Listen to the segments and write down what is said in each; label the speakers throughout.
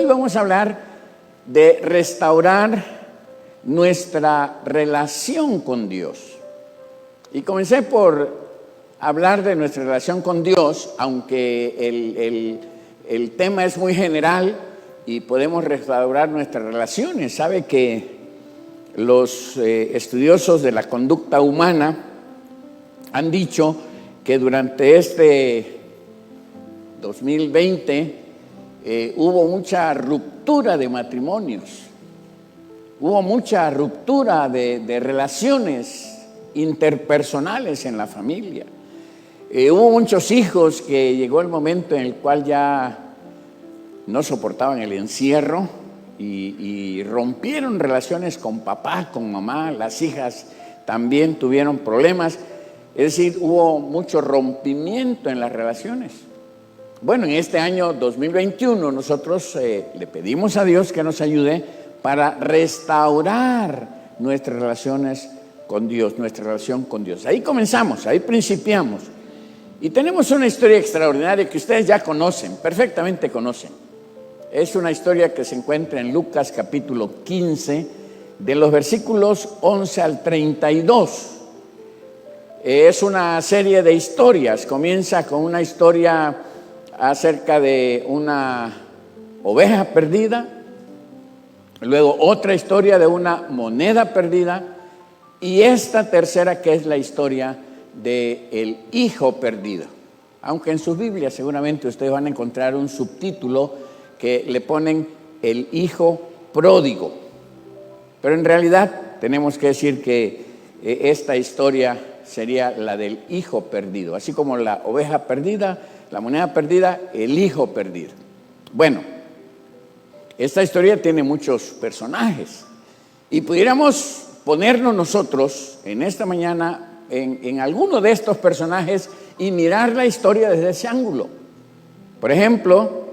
Speaker 1: vamos a hablar de restaurar nuestra relación con Dios. Y comencé por hablar de nuestra relación con Dios, aunque el tema es muy general y podemos restaurar nuestras relaciones. Sabe que los estudiosos de la conducta humana han dicho que durante este 2020 hubo mucha ruptura de matrimonios, hubo mucha ruptura de relaciones interpersonales en la familia. Hubo muchos hijos que llegó el momento en el cual ya no soportaban el encierro y rompieron relaciones con papá, con mamá. Las hijas también tuvieron problemas. Es decir, hubo mucho rompimiento en las relaciones. Bueno, en este año 2021 nosotros le pedimos a Dios que nos ayude para restaurar nuestras relaciones con Dios, nuestra relación con Dios. Ahí comenzamos, ahí principiamos. Y tenemos una historia extraordinaria que ustedes ya conocen, perfectamente conocen. Es una historia que se encuentra en Lucas capítulo 15, de los versículos 11 al 32. Es una serie de historias. Comienza con una historia acerca de una oveja perdida, luego otra historia de una moneda perdida, y esta tercera que es la historia del hijo perdido. Aunque en sus Biblias seguramente ustedes van a encontrar un subtítulo que le ponen el hijo pródigo, pero en realidad tenemos que decir que esta historia sería la del hijo perdido, así como la oveja perdida, la moneda perdida, el hijo perdido. Bueno, esta historia tiene muchos personajes y pudiéramos ponernos nosotros en esta mañana en alguno de estos personajes y mirar la historia desde ese ángulo. Por ejemplo,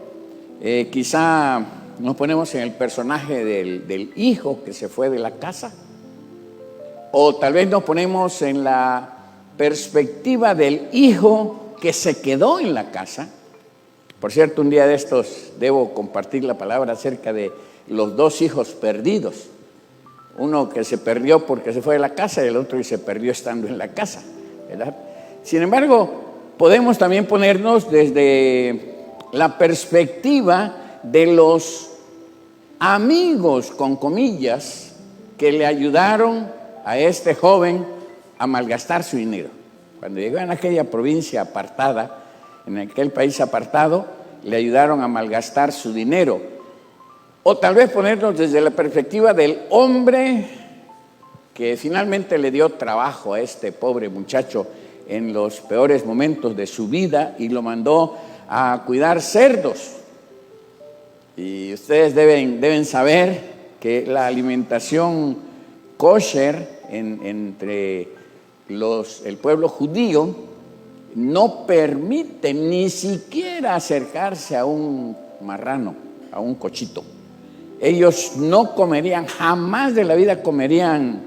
Speaker 1: quizá nos ponemos en el personaje del hijo que se fue de la casa, o tal vez nos ponemos en la perspectiva del hijo que se quedó en la casa. Por cierto, un día de estos debo compartir la palabra acerca de los dos hijos perdidos. Uno que se perdió porque se fue de la casa y el otro que se perdió estando en la casa, ¿verdad? Sin embargo, podemos también ponernos desde la perspectiva de los amigos, con comillas, que le ayudaron a este joven a malgastar su dinero. Cuando llegó en aquella provincia apartada, en aquel país apartado, le ayudaron a malgastar su dinero. O tal vez ponernos desde la perspectiva del hombre que finalmente le dio trabajo a este pobre muchacho en los peores momentos de su vida y lo mandó a cuidar cerdos. Y ustedes deben saber que la alimentación kosher entre el pueblo judío no permite ni siquiera acercarse a un marrano, a un cochito. Ellos no comerían, jamás de la vida comerían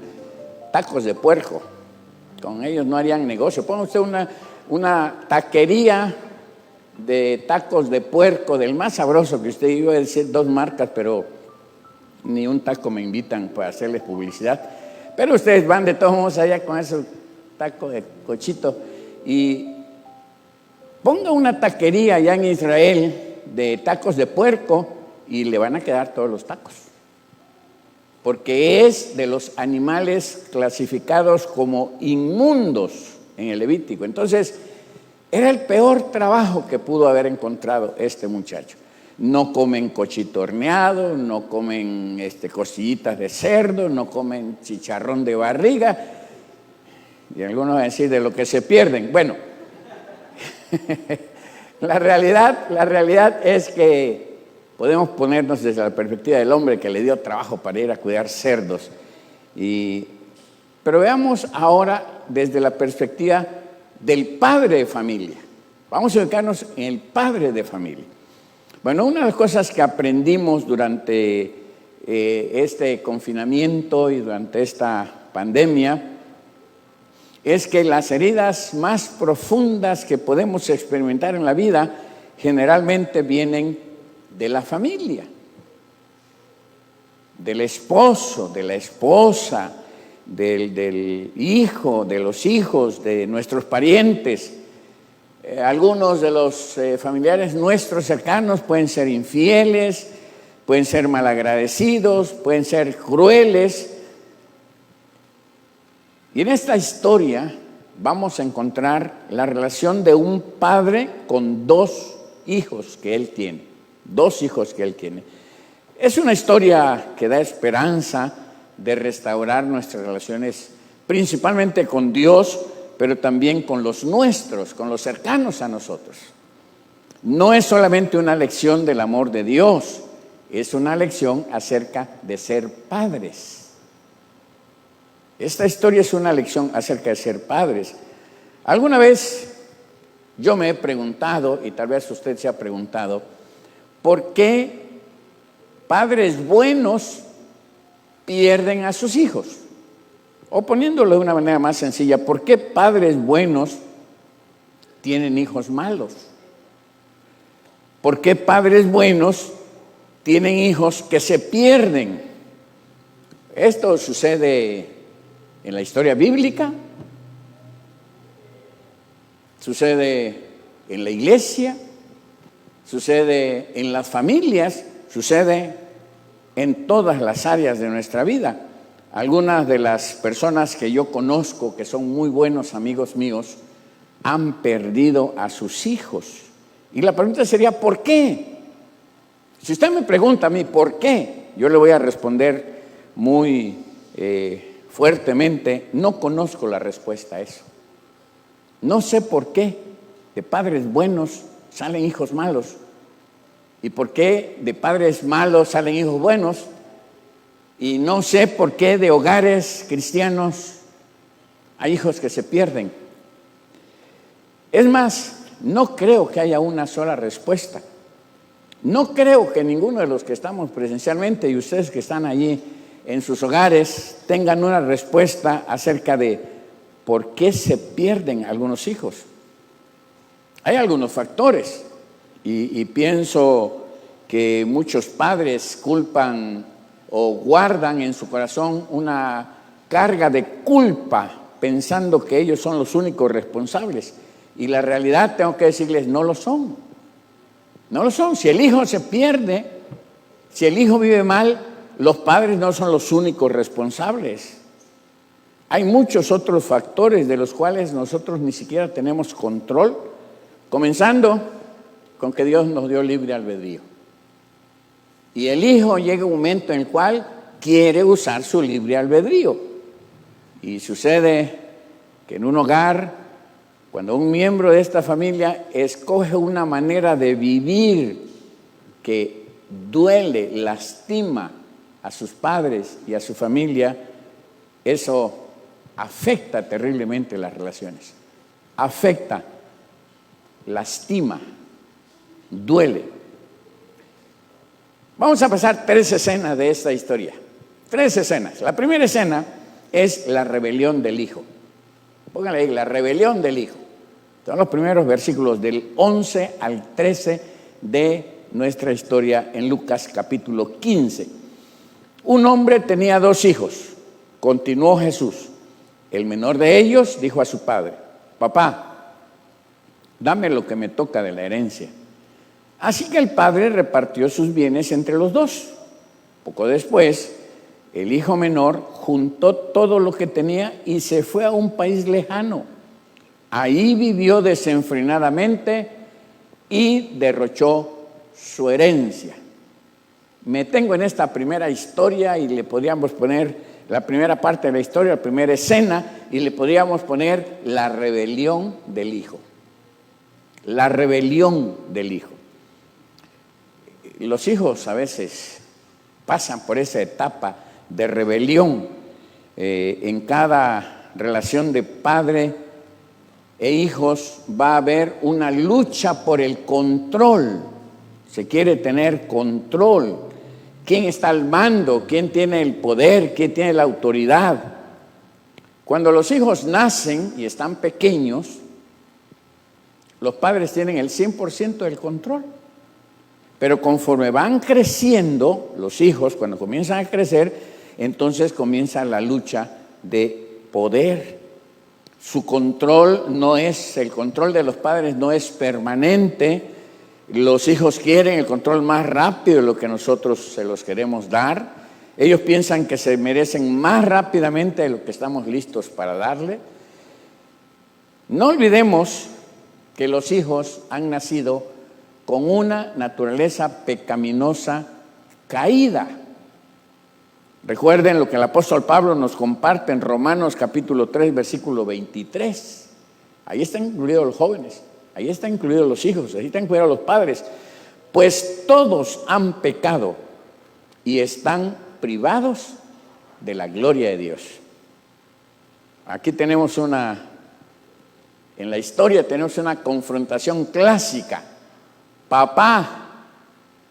Speaker 1: tacos de puerco. Con ellos no harían negocio. Ponga usted una taquería de tacos de puerco, del más sabroso que usted, iba a decir dos marcas, pero ni un taco me invitan para hacerles publicidad. Pero ustedes van de todos modos allá con esos tacos de cochito y ponga una taquería allá en Israel de tacos de puerco y le van a quedar todos los tacos, porque es de los animales clasificados como inmundos en el Levítico. Entonces, era el peor trabajo que pudo haber encontrado este muchacho. No comen cochito horneado, no comen costillitas de cerdo, no comen chicharrón de barriga, y algunos van a decir de lo que se pierden. Bueno, la realidad es que podemos ponernos desde la perspectiva del hombre que le dio trabajo para ir a cuidar cerdos. Pero veamos ahora desde la perspectiva del padre de familia. Vamos a ubicarnos en el padre de familia. Bueno, una de las cosas que aprendimos durante este confinamiento y durante esta pandemia es que las heridas más profundas que podemos experimentar en la vida generalmente vienen de la familia. del esposo, de la esposa, del hijo, de los hijos, de nuestros parientes. Algunos de los familiares nuestros cercanos pueden ser infieles, pueden ser malagradecidos, pueden ser crueles. Y en esta historia vamos a encontrar la relación de un padre con dos hijos que él tiene. Dos hijos que él tiene. Es una historia que da esperanza de restaurar nuestras relaciones, principalmente con Dios, pero también con los nuestros, con los cercanos a nosotros. No es solamente una lección del amor de Dios, es una lección acerca de ser padres. Esta historia es una lección acerca de ser padres. Alguna vez yo me he preguntado, y tal vez usted se ha preguntado, ¿por qué padres buenos pierden a sus hijos? O poniéndolo de una manera más sencilla, ¿por qué padres buenos tienen hijos malos? ¿Por qué padres buenos tienen hijos que se pierden? Esto sucede en la historia bíblica, sucede en la iglesia, sucede en las familias, sucede en todas las áreas de nuestra vida. Algunas de las personas que yo conozco, que son muy buenos amigos míos, han perdido a sus hijos. Y la pregunta sería, ¿por qué? Si usted me pregunta a mí, ¿por qué? Yo le voy a responder muy fuertemente, no conozco la respuesta a eso. No sé por qué de padres buenos salen hijos malos. ¿Y por qué de padres malos salen hijos buenos? Y no sé por qué de hogares cristianos hay hijos que se pierden. Es más, no creo que haya una sola respuesta. No creo que ninguno de los que estamos presencialmente y ustedes que están allí en sus hogares tengan una respuesta acerca de por qué se pierden algunos hijos. Hay algunos factores y pienso que muchos padres culpan o guardan en su corazón una carga de culpa pensando que ellos son los únicos responsables. Y la realidad, tengo que decirles, no lo son. No lo son. Si el hijo se pierde, si el hijo vive mal, los padres no son los únicos responsables. Hay muchos otros factores de los cuales nosotros ni siquiera tenemos control, comenzando con que Dios nos dio libre albedrío. Y el hijo llega un momento en el cual quiere usar su libre albedrío. Y sucede que en un hogar, cuando un miembro de esta familia escoge una manera de vivir que duele, lastima a sus padres y a su familia, eso afecta terriblemente las relaciones. Afecta, lastima, duele. Vamos a pasar 3 escenas de esta historia. 3 escenas. La primera escena es la rebelión del hijo. Pónganle ahí, la rebelión del hijo. Son los primeros versículos del 11 al 13 de nuestra historia en Lucas capítulo 15. Un hombre tenía 2 hijos. Continuó Jesús. El menor de ellos dijo a su padre: papá, dame lo que me toca de la herencia. Así que el padre repartió sus bienes entre los 2. Poco después, el hijo menor juntó todo lo que tenía y se fue a un país lejano. Ahí vivió desenfrenadamente y derrochó su herencia. Me tengo en esta primera historia y le podríamos poner la primera parte de la historia, la primera escena, y le podríamos poner la rebelión del hijo. La rebelión del hijo. Los hijos a veces pasan por esa etapa de rebelión. En cada relación de padre e hijos va a haber una lucha por el control. Se quiere tener control. ¿Quién está al mando? ¿Quién tiene el poder? ¿Quién tiene la autoridad? Cuando los hijos nacen y están pequeños, los padres tienen el 100% del control. Pero conforme van creciendo, los hijos, cuando comienzan a crecer, entonces comienza la lucha de poder. Su control el control de los padres no es permanente. Los hijos quieren el control más rápido de lo que nosotros se los queremos dar. Ellos piensan que se merecen más rápidamente de lo que estamos listos para darle. No olvidemos que los hijos han nacido con una naturaleza pecaminosa caída. Recuerden lo que el apóstol Pablo nos comparte en Romanos capítulo 3, versículo 23. Ahí están incluidos los jóvenes, ahí están incluidos los hijos, ahí están incluidos los padres. Pues todos han pecado y están privados de la gloria de Dios. Aquí tenemos en la historia tenemos una confrontación clásica. Papá,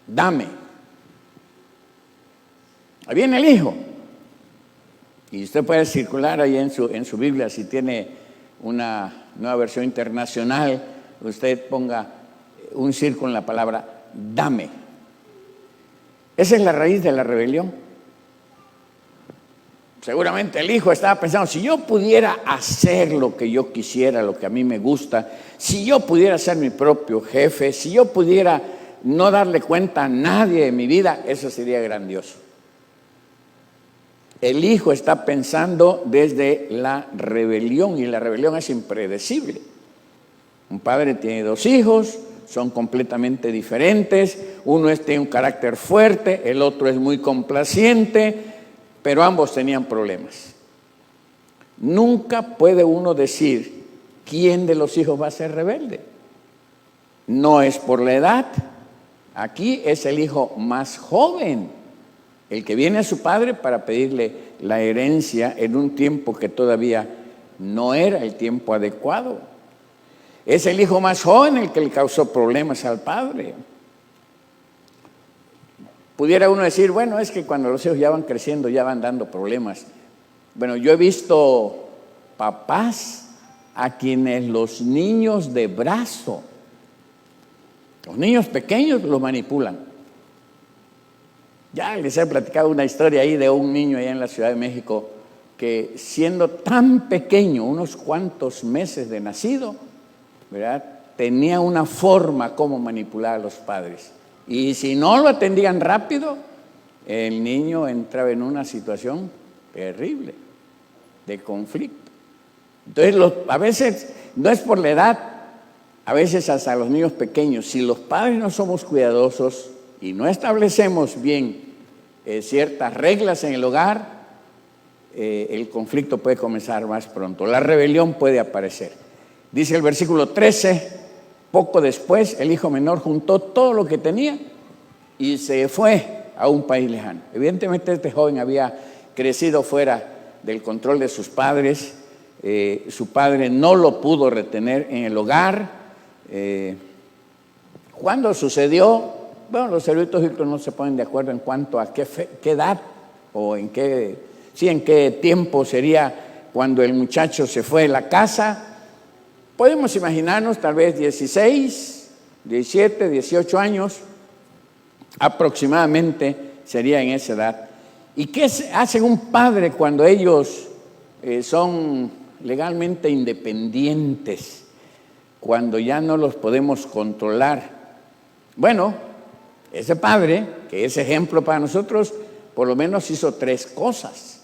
Speaker 1: dame. Ahí viene el hijo. Y usted puede circular ahí en su Biblia, si tiene una nueva versión internacional, usted ponga un círculo en la palabra dame. Esa es la raíz de la rebelión. Seguramente el hijo estaba pensando, si yo pudiera hacer lo que yo quisiera, lo que a mí me gusta, si yo pudiera ser mi propio jefe, si yo pudiera no darle cuenta a nadie de mi vida, eso sería grandioso. El hijo está pensando desde la rebelión, y la rebelión es impredecible. Un padre tiene dos hijos, son completamente diferentes, uno tiene un carácter fuerte, el otro es muy complaciente, pero ambos tenían problemas. Nunca puede uno decir quién de los hijos va a ser rebelde. No es por la edad. Aquí es el hijo más joven, el que viene a su padre para pedirle la herencia en un tiempo que todavía no era el tiempo adecuado. Es el hijo más joven el que le causó problemas al padre. Pudiera uno decir, bueno, es que cuando los hijos ya van creciendo, ya van dando problemas. Bueno, yo he visto papás a quienes los niños de brazo, los niños pequeños los manipulan. Ya les he platicado una historia ahí de un niño allá en la Ciudad de México que siendo tan pequeño, unos cuantos meses de nacido, ¿verdad?, tenía una forma como manipular a los padres. Y si no lo atendían rápido, el niño entraba en una situación terrible de conflicto. Entonces, a veces no es por la edad, a veces hasta los niños pequeños. Si los padres no somos cuidadosos y no establecemos bien ciertas reglas en el hogar, el conflicto puede comenzar más pronto. La rebelión puede aparecer. Dice el versículo 13, poco después el hijo menor juntó todo lo que tenía y se fue a un país lejano. Evidentemente este joven había crecido fuera del control de sus padres. Su padre no lo pudo retener en el hogar. ¿Cuándo sucedió? Bueno, los eruditos bíblicos no se ponen de acuerdo en cuanto a qué edad o en qué tiempo sería cuando el muchacho se fue de la casa. Podemos imaginarnos tal vez 16, 17, 18 años aproximadamente sería en esa edad. ¿Y qué hace un padre cuando ellos son legalmente independientes, cuando ya no los podemos controlar? Bueno, ese padre, que es ejemplo para nosotros, por lo menos hizo tres cosas.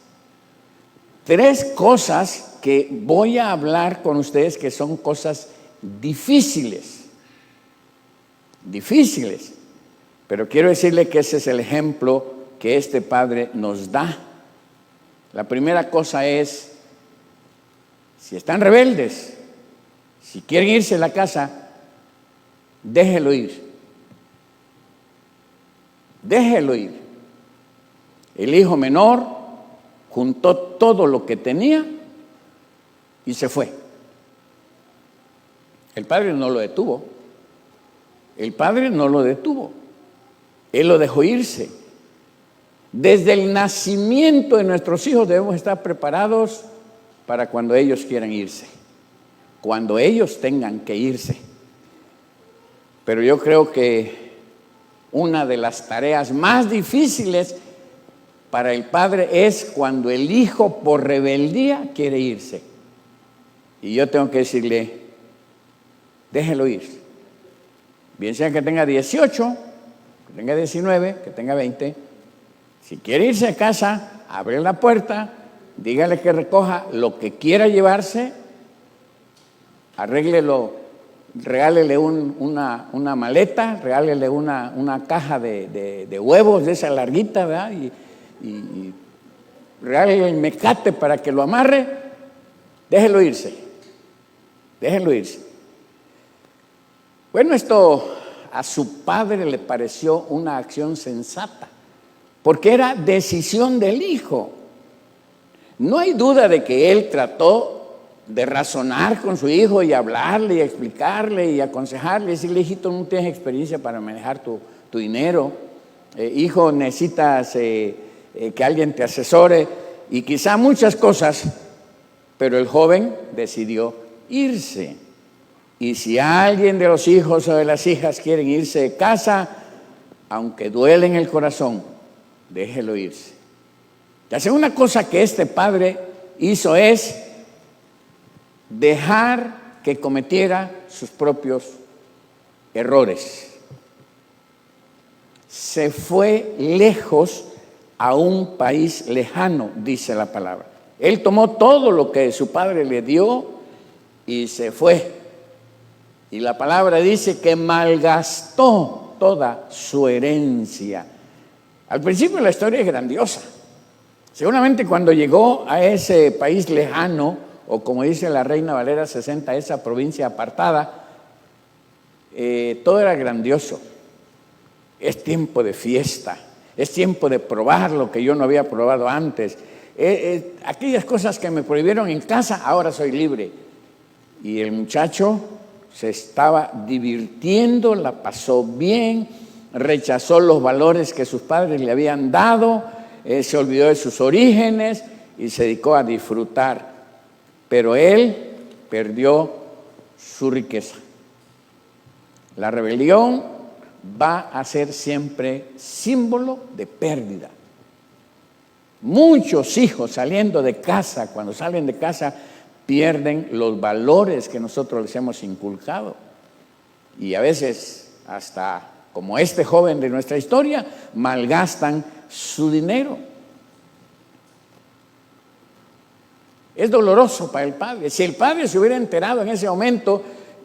Speaker 1: Tres cosas que voy a hablar con ustedes que son cosas difíciles. Difíciles. Pero quiero decirle que ese es el ejemplo que este padre nos da. La primera cosa es, si están rebeldes, si quieren irse a la casa, déjelo ir. Déjelo ir. El hijo menor juntó todo lo que tenía y se fue. El padre no lo detuvo. El padre no lo detuvo. Él lo dejó irse. Desde el nacimiento de nuestros hijos debemos estar preparados para cuando ellos quieran irse, cuando ellos tengan que irse. Pero yo creo que una de las tareas más difíciles para el padre es cuando el hijo por rebeldía quiere irse. Y yo tengo que decirle, déjelo ir. Bien sea que tenga 18, que tenga 19, que tenga 20. Si quiere irse a casa, abre la puerta, dígale que recoja lo que quiera llevarse, arréglelo, regálele una maleta, regálele una caja de huevos de esa larguita, ¿verdad? Y regálele el mecate para que lo amarre, déjelo irse, déjelo irse. Bueno, esto a su padre le pareció una acción sensata, porque era decisión del hijo. No hay duda de que él trató de razonar con su hijo y hablarle y explicarle y aconsejarle, decirle, hijito, no tienes experiencia para manejar tu dinero, hijo, necesitas que alguien te asesore y quizá muchas cosas, pero el joven decidió irse. Y si alguien de los hijos o de las hijas quieren irse de casa, aunque duele en el corazón, déjelo irse. La segunda cosa que este padre hizo es dejar que cometiera sus propios errores. Se fue lejos a un país lejano, dice la palabra. Él tomó todo lo que su padre le dio y se fue. Y la palabra dice que malgastó toda su herencia. Al principio la historia es grandiosa. Seguramente cuando llegó a ese país lejano, o como dice la Reina Valera 60, esa provincia apartada, todo era grandioso. Es tiempo de fiesta, es tiempo de probar lo que yo no había probado antes. Aquellas cosas que me prohibieron en casa, ahora soy libre. Y el muchacho se estaba divirtiendo, la pasó bien, rechazó los valores que sus padres le habían dado, se olvidó de sus orígenes y se dedicó a disfrutar. Pero él perdió su riqueza. La rebelión va a ser siempre símbolo de pérdida. Muchos hijos saliendo de casa, cuando salen de casa, pierden los valores que nosotros les hemos inculcado. Y a veces, hasta como este joven de nuestra historia, malgastan su dinero. Es doloroso para el padre. Si el padre se hubiera enterado en ese momento,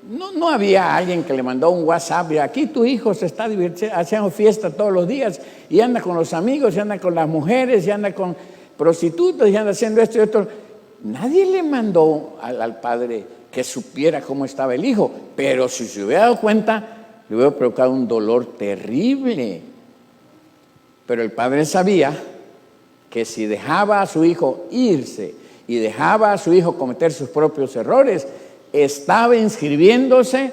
Speaker 1: no había alguien que le mandó un WhatsApp, y aquí tu hijo se está divirtiendo, haciendo fiesta todos los días, y anda con los amigos, y anda con las mujeres, y anda con prostitutas, y anda haciendo esto y esto. Nadie le mandó al padre que supiera cómo estaba el hijo, pero si se hubiera dado cuenta, le hubiera provocado un dolor terrible. Pero el padre sabía que si dejaba a su hijo irse y dejaba a su hijo cometer sus propios errores, estaba inscribiéndose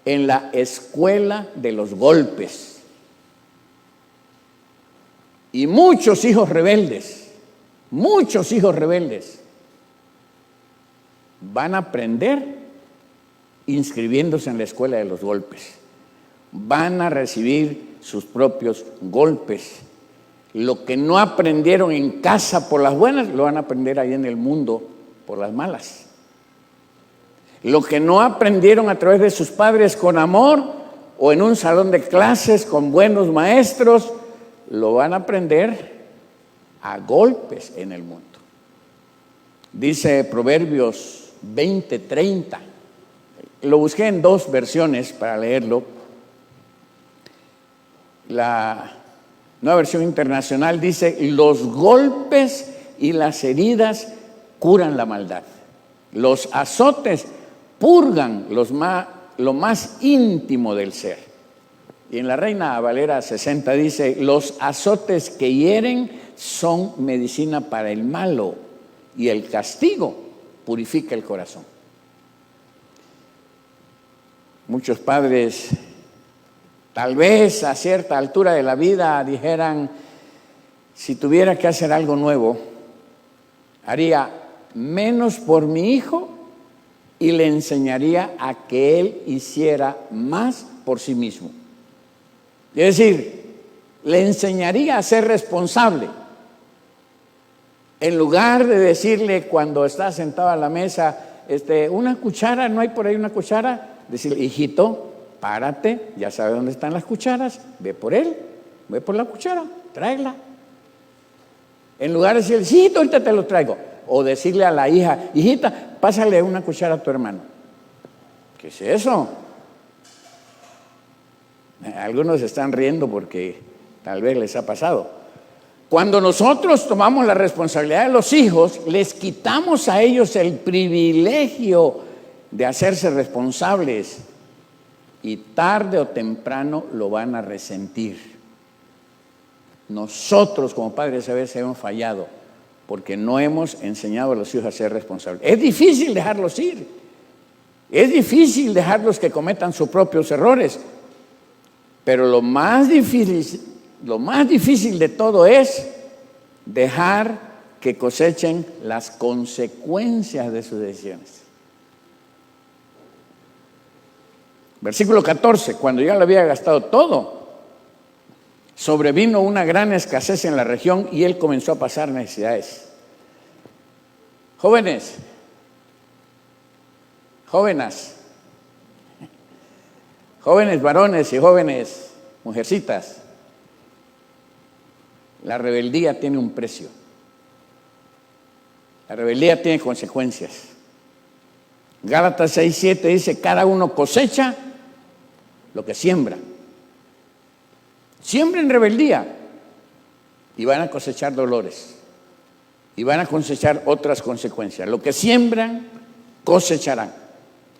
Speaker 1: en la escuela de los golpes. Y muchos hijos rebeldes van a aprender inscribiéndose en la escuela de los golpes. Van a recibir sus propios golpes. Lo que no aprendieron en casa por las buenas, lo van a aprender ahí en el mundo por las malas. Lo que no aprendieron a través de sus padres con amor o en un salón de clases con buenos maestros, lo van a aprender a golpes en el mundo. Dice Proverbios 20:30. Lo busqué en dos versiones para leerlo. La Nueva Versión Internacional dice: los golpes y las heridas curan la maldad. Los azotes purgan lo más íntimo del ser. Y en la Reina Valera 60 dice: los azotes que hieren son medicina para el malo y el castigo purifica el corazón. Muchos padres, tal vez a cierta altura de la vida, dijeran: si tuviera que hacer algo nuevo, haría menos por mi hijo y le enseñaría a que él hiciera más por sí mismo. Es decir, le enseñaría a ser responsable. En lugar de decirle cuando está sentado a la mesa, una cuchara, ¿no hay por ahí una cuchara? Decirle, hijito, párate, ya sabe dónde están las cucharas, ve por él, ve por la cuchara, tráela. En lugar de decirle, sí, ahorita te lo traigo. O decirle a la hija, hijita, pásale una cuchara a tu hermano. ¿Qué es eso? Algunos están riendo porque tal vez les ha pasado. Cuando nosotros tomamos la responsabilidad de los hijos, les quitamos a ellos el privilegio de hacerse responsables y tarde o temprano lo van a resentir. Nosotros como padres a veces hemos fallado porque no hemos enseñado a los hijos a ser responsables. Es difícil dejarlos ir, es difícil dejarlos que cometan sus propios errores, pero lo más difícil de todo es dejar que cosechen las consecuencias de sus decisiones. Versículo 14, cuando ya lo había gastado todo, sobrevino una gran escasez en la región y él comenzó a pasar necesidades. Jóvenes, jóvenes varones y jóvenes mujercitas, la rebeldía tiene un precio. La rebeldía tiene consecuencias. Gálatas 6:7 dice, cada uno cosecha lo que siembra. Siembren rebeldía y van a cosechar dolores y van a cosechar otras consecuencias. Lo que siembran, cosecharán.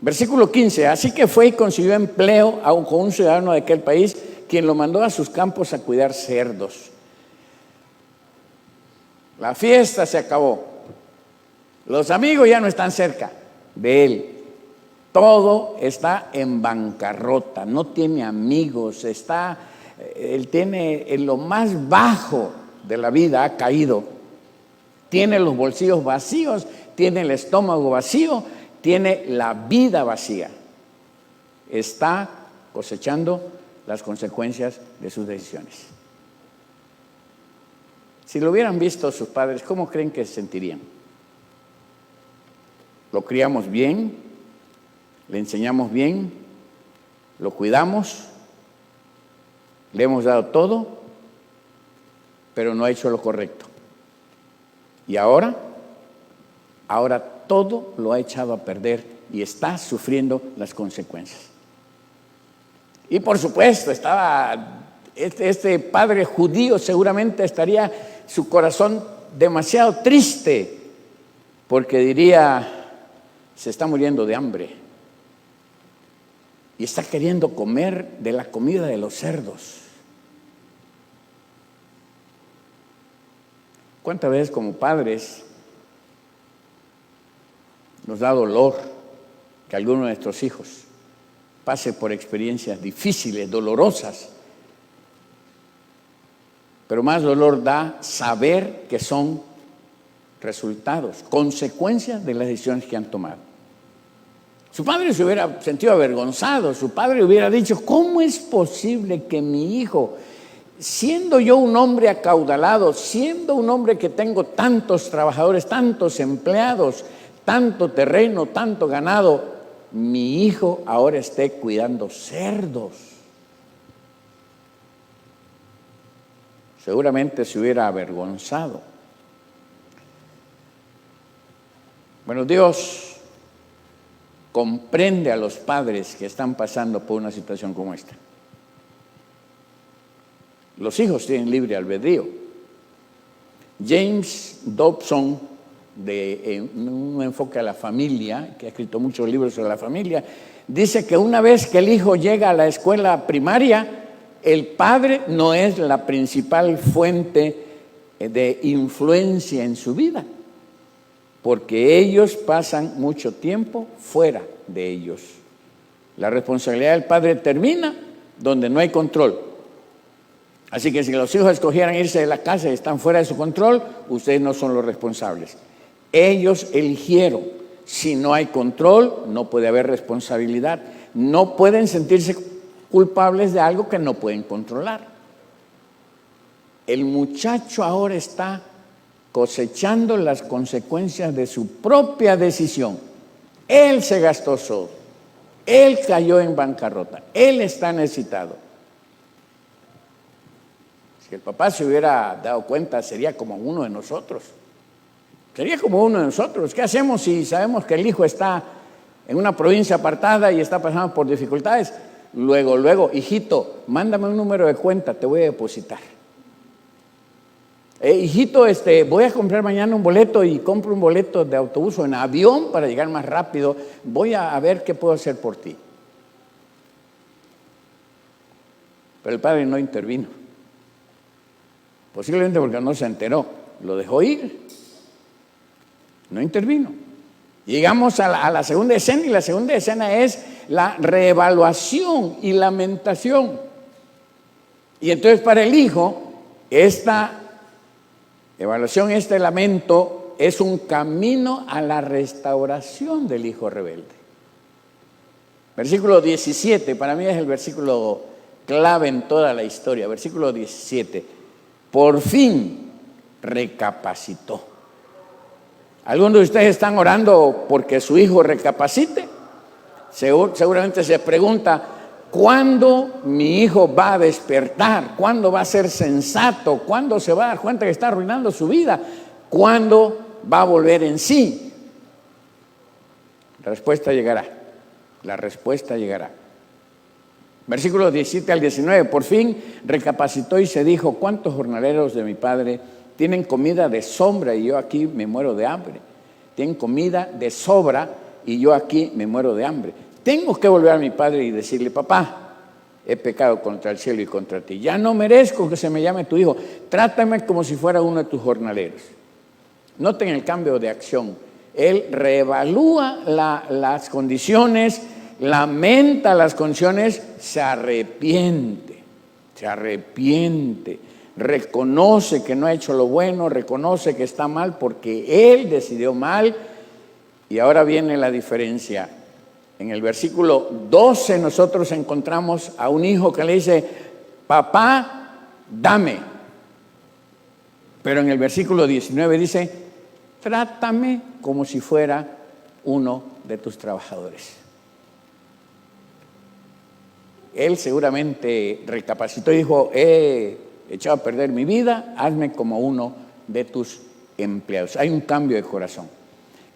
Speaker 1: Versículo 15, así que fue y consiguió empleo con un ciudadano de aquel país, quien lo mandó a sus campos a cuidar cerdos. La fiesta se acabó. Los amigos ya no están cerca de él. Todo está en bancarrota, no tiene amigos, él tiene en lo más bajo de la vida, ha caído. Tiene los bolsillos vacíos, tiene el estómago vacío, tiene la vida vacía. Está cosechando las consecuencias de sus decisiones. Si lo hubieran visto sus padres, ¿cómo creen que se sentirían? Lo criamos bien, le enseñamos bien, lo cuidamos, le hemos dado todo, pero no ha hecho lo correcto. Y ahora todo lo ha echado a perder y está sufriendo las consecuencias. Y por supuesto, este padre judío seguramente estaría su corazón demasiado triste, porque diría, se está muriendo de hambre y está queriendo comer de la comida de los cerdos. ¿Cuántas veces como padres nos da dolor que alguno de nuestros hijos pase por experiencias difíciles, dolorosas? Pero más dolor da saber que son resultados, consecuencias de las decisiones que han tomado. Su padre se hubiera sentido avergonzado, su padre hubiera dicho, ¿cómo es posible que mi hijo, siendo yo un hombre acaudalado, siendo un hombre que tengo tantos trabajadores, tantos empleados, tanto terreno, tanto ganado, mi hijo ahora esté cuidando cerdos? Seguramente se hubiera avergonzado. Bueno, Dios comprende a los padres que están pasando por una situación como esta. Los hijos tienen libre albedrío. James Dobson, de un enfoque a la familia, que ha escrito muchos libros sobre la familia, dice que una vez que el hijo llega a la escuela primaria, el padre no es la principal fuente de influencia en su vida, porque ellos pasan mucho tiempo fuera de ellos. La responsabilidad del padre termina donde no hay control. Así que si los hijos escogieran irse de la casa y están fuera de su control, ustedes no son los responsables. Ellos eligieron. Si no hay control, no puede haber responsabilidad. No pueden sentirse culpables de algo que no pueden controlar. El muchacho ahora está cosechando las consecuencias de su propia decisión. Él se gastó solo, él cayó en bancarrota, él está necesitado. Si el papá se hubiera dado cuenta, sería como uno de nosotros. Sería como uno de nosotros. ¿Qué hacemos si sabemos que el hijo está en una provincia apartada y está pasando por dificultades? Luego, hijito, mándame un número de cuenta, te voy a depositar. Hijito, voy a comprar mañana un boleto y compro un boleto de autobús o en avión para llegar más rápido. Voy a ver qué puedo hacer por ti. Pero el padre no intervino. Posiblemente porque no se enteró. Lo dejó ir. No intervino. Llegamos a la segunda escena, y la segunda escena es la reevaluación y lamentación. Y entonces para el hijo, esta evaluación, este lamento, es un camino a la restauración del hijo rebelde. Versículo 17, para mí es el versículo clave en toda la historia. Versículo 17, por fin recapacitó. ¿Algunos de ustedes están orando porque su hijo recapacite? Seguramente se pregunta, ¿cuándo mi hijo va a despertar? ¿Cuándo va a ser sensato? ¿Cuándo se va a dar cuenta que está arruinando su vida? ¿Cuándo va a volver en sí? La respuesta llegará. La respuesta llegará. Versículos 17 al 19. Por fin recapacitó y se dijo, ¿cuántos jornaleros de mi padre tienen comida de sobra y yo aquí me muero de hambre? Tienen comida de sobra y yo aquí me muero de hambre. Tengo que volver a mi padre y decirle, papá, he pecado contra el cielo y contra ti. Ya no merezco que se me llame tu hijo. Trátame como si fuera uno de tus jornaleros. Noten el cambio de acción. Él reevalúa las condiciones, lamenta las condiciones, se arrepiente, reconoce que no ha hecho lo bueno, reconoce que está mal porque él decidió mal. Y ahora viene la diferencia. En el versículo 12 nosotros encontramos a un hijo que le dice, papá, dame. Pero en el versículo 19 dice, trátame como si fuera uno de tus trabajadores. Él seguramente recapacitó y dijo, he echado a perder mi vida, hazme como uno de tus empleados. Hay un cambio de corazón.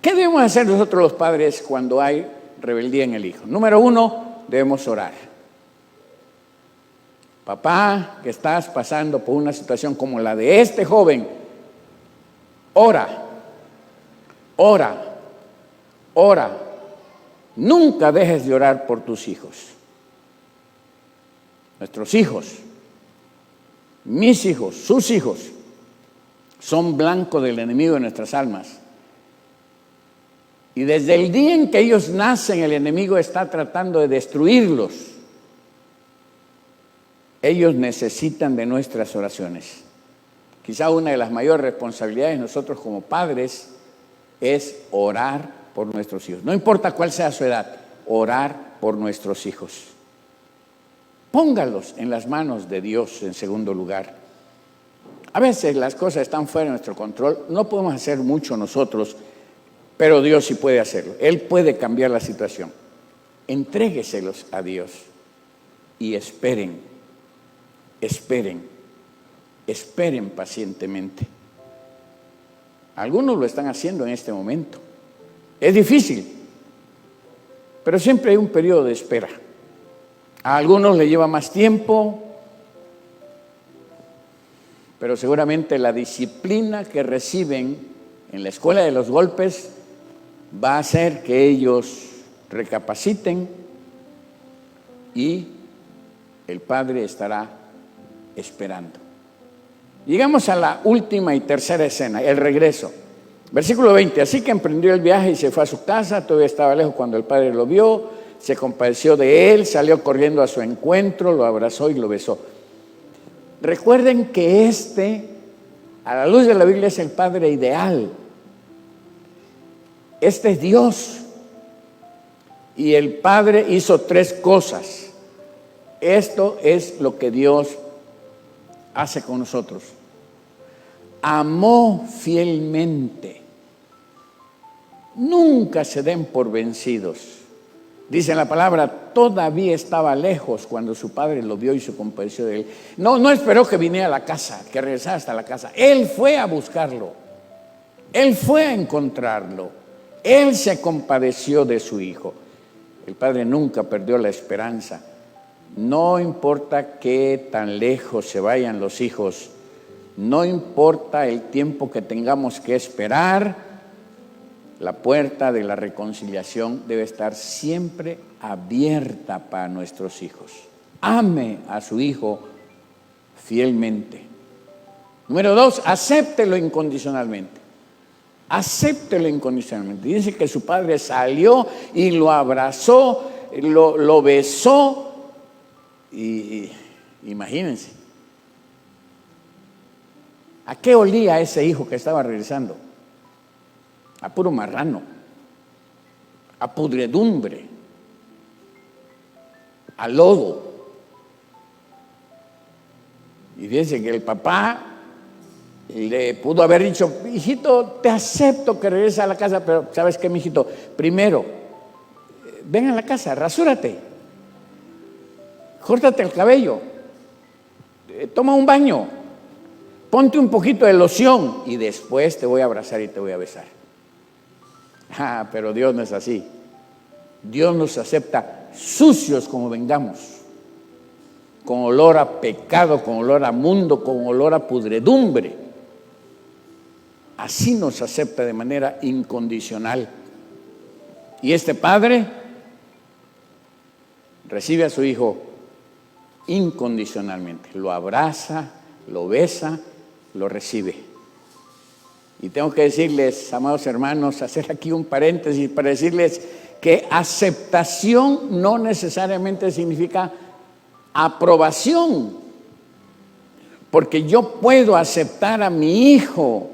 Speaker 1: ¿Qué debemos hacer nosotros los padres cuando hay rebeldía en el hijo? Número 1, debemos orar. Papá, que estás pasando por una situación como la de este joven, ora. Nunca dejes de orar por tus hijos. Nuestros hijos, mis hijos, sus hijos, son blanco del enemigo de nuestras almas. Y desde el día en que ellos nacen, el enemigo está tratando de destruirlos. Ellos necesitan de nuestras oraciones. Quizá una de las mayores responsabilidades de nosotros como padres es orar por nuestros hijos. No importa cuál sea su edad, orar por nuestros hijos. Póngalos en las manos de Dios en segundo lugar. A veces las cosas están fuera de nuestro control, no podemos hacer mucho nosotros, pero Dios sí puede hacerlo. Él puede cambiar la situación. Entrégueselos a Dios y esperen pacientemente. Algunos lo están haciendo en este momento. Es difícil, pero siempre hay un periodo de espera. A algunos le lleva más tiempo, pero seguramente la disciplina que reciben en la escuela de los golpes va a hacer que ellos recapaciten y el padre estará esperando. Llegamos a la última y tercera escena, el regreso. Versículo 20, así que emprendió el viaje y se fue a su casa, todavía estaba lejos cuando el padre lo vio, se compadeció de él, salió corriendo a su encuentro, lo abrazó y lo besó. Recuerden que a la luz de la Biblia, es el padre ideal. Este es Dios. Y el padre hizo 3 cosas. Esto es lo que Dios hace con nosotros. Amó fielmente. Nunca se den por vencidos. Dice la palabra, todavía estaba lejos cuando su padre lo vio y se compadeció de él. No esperó que viniera a la casa, que regresara hasta la casa. Él fue a buscarlo. Él fue a encontrarlo. Él se compadeció de su hijo. El padre nunca perdió la esperanza. No importa qué tan lejos se vayan los hijos, no importa el tiempo que tengamos que esperar, la puerta de la reconciliación debe estar siempre abierta para nuestros hijos. Ame a su hijo fielmente. Número 2, acéptelo incondicionalmente. Acéptelo incondicionalmente. Dice que su padre salió y lo abrazó, lo besó. Y imagínense, ¿a qué olía ese hijo que estaba regresando? A puro marrano, a pudredumbre, a lodo. Y fíjense que el papá le pudo haber dicho, hijito, te acepto que regreses a la casa, pero ¿sabes qué, mijito? Primero, ven a la casa, rasúrate. Córtate el cabello, toma un baño, ponte un poquito de loción y después te voy a abrazar y te voy a besar. Pero Dios no es así. Dios nos acepta sucios como vengamos, con olor a pecado, con olor a mundo, con olor a pudredumbre. Así nos acepta de manera incondicional. Y este padre recibe a su hijo incondicionalmente, lo abraza, lo besa, lo recibe. Y tengo que decirles, amados hermanos, hacer aquí un paréntesis para decirles que aceptación no necesariamente significa aprobación, porque yo puedo aceptar a mi hijo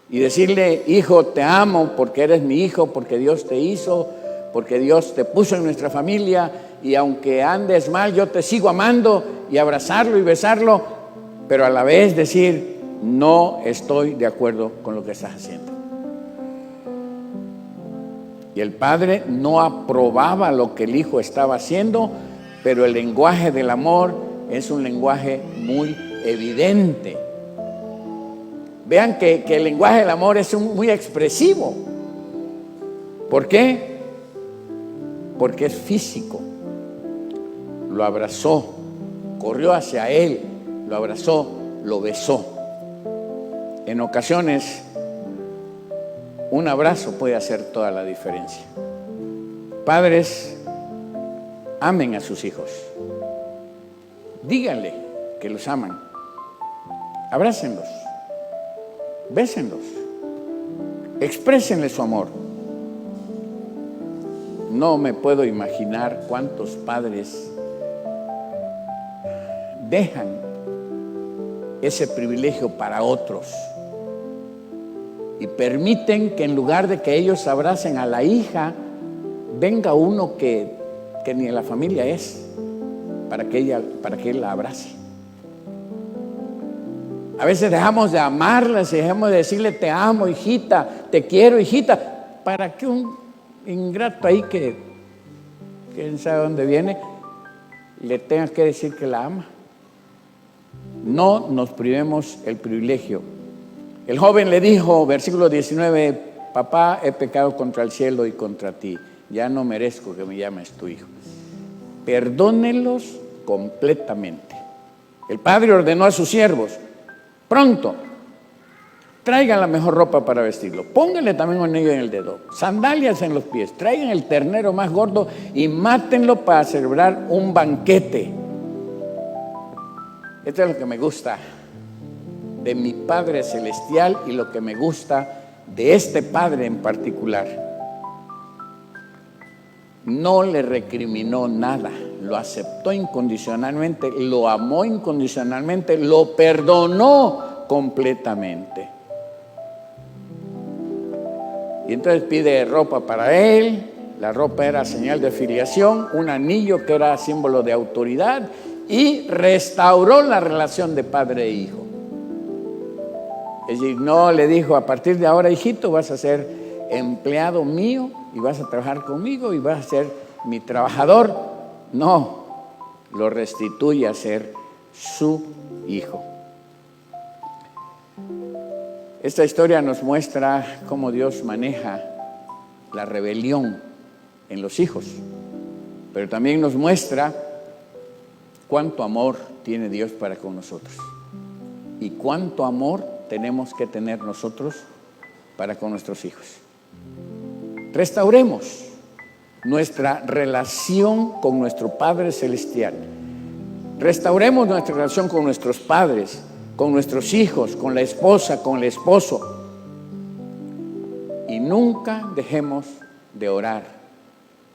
Speaker 1: y decirle, hijo, te amo porque eres mi hijo, porque Dios te hizo, porque Dios te puso en nuestra familia, y aunque andes mal, yo te sigo amando, y abrazarlo y besarlo, pero a la vez decir, no estoy de acuerdo con lo que estás haciendo. Y el padre no aprobaba lo que el hijo estaba haciendo, pero el lenguaje del amor es un lenguaje muy evidente. Vean que el lenguaje del amor es muy expresivo. ¿Por qué? Porque es físico. Lo abrazó, corrió hacia él, lo abrazó, lo besó. En ocasiones, un abrazo puede hacer toda la diferencia. Padres, amen a sus hijos. Díganle que los aman. Abrácenlos, bésenlos, exprésenle su amor. No me puedo imaginar cuántos padres dejan ese privilegio para otros y permiten que en lugar de que ellos abracen a la hija, venga uno que ni en la familia es, para que él la abrace. A veces dejamos de amarlas y dejamos de decirle te amo, hijita, te quiero, hijita, para que un ingrato ahí que quién sabe dónde viene le tenga que decir que la ama. No nos privemos el privilegio. El joven le dijo, versículo 19, papá, he pecado contra el cielo y contra ti, ya no merezco que me llames tu hijo. Perdónelos completamente. El padre ordenó a sus siervos, pronto, traigan la mejor ropa para vestirlo, pónganle también un anillo en el dedo, sandalias en los pies, traigan el ternero más gordo y mátenlo para celebrar un banquete. Esto es lo que me gusta de mi Padre Celestial y lo que me gusta de este Padre en particular. No le recriminó nada, lo aceptó incondicionalmente, lo amó incondicionalmente, lo perdonó completamente. Y entonces pide ropa para él, La ropa era señal de filiación, un anillo que era símbolo de autoridad, y restauró la relación de padre e hijo. Es decir, no le dijo: a partir de ahora, hijito, vas a ser empleado mío y vas a trabajar conmigo y vas a ser mi trabajador. No, lo restituye a ser su hijo. Esta historia nos muestra cómo Dios maneja la rebelión en los hijos, pero también nos muestra cuánto amor tiene Dios para con nosotros y cuánto amor tenemos que tener nosotros para con nuestros hijos. Restauremos nuestra relación con nuestro Padre Celestial. Restauremos nuestra relación con nuestros padres, con nuestros hijos, con la esposa, con el esposo. Y nunca dejemos de orar